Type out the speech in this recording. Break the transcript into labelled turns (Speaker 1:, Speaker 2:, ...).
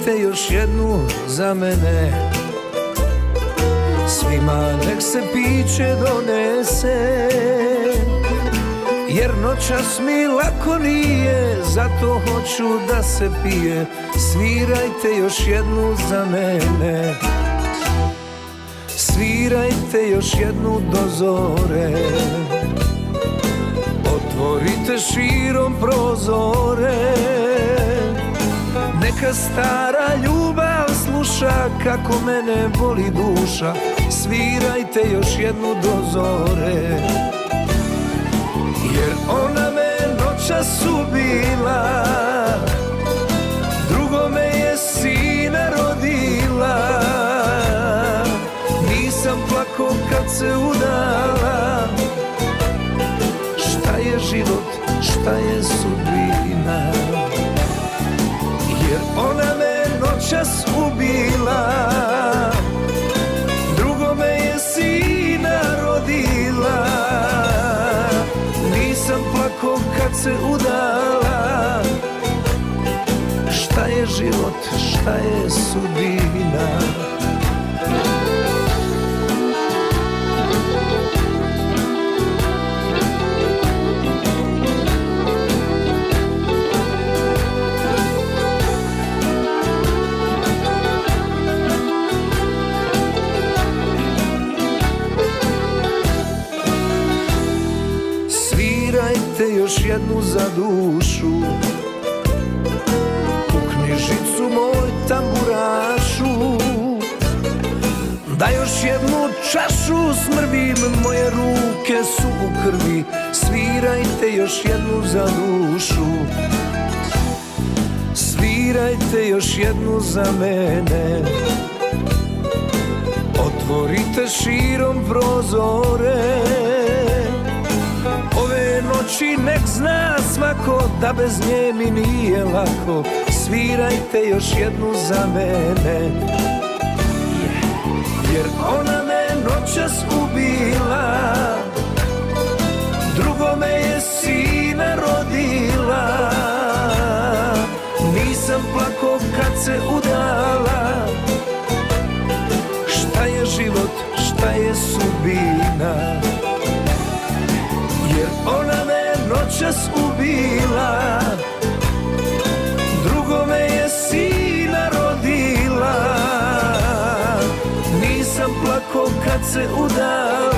Speaker 1: Svirajte još jednu za mene, svima nek se piće donese, jer noćas mi lako nije, zato hoću da se pije. Svirajte još jednu za mene, svirajte još jednu do zore, otvorite širom prozore, neka stara ljubav sluša kako mene boli duša. Svirajte još jednu do zore, jer ona me noćas ubila, drugome je sina rodila. Nisam plako kad se udala, šta je život, šta je sudbina, jer ona me noćas ubila, drugome je sina rodila. Nisam plako kad se udala, šta je život, šta je sudbina. Svirajte još jednu za dušu, u knjižicu moj tamburašu, da još jednu čašu smrvim, moje ruke su u krvi. Svirajte još jednu za dušu, svirajte još jednu za mene, otvorite širom prozore, ove noći nek zna svako da bez nje mi nije lako. Svirajte još jednu za mene, jer ona me noćas ubila, drugome je sina rodila. Nisam plako kad se udala, šta je život, šta je sudbina, jer ona me noćas ubila, drugome je sina rodila. Nisam plako kad se udala,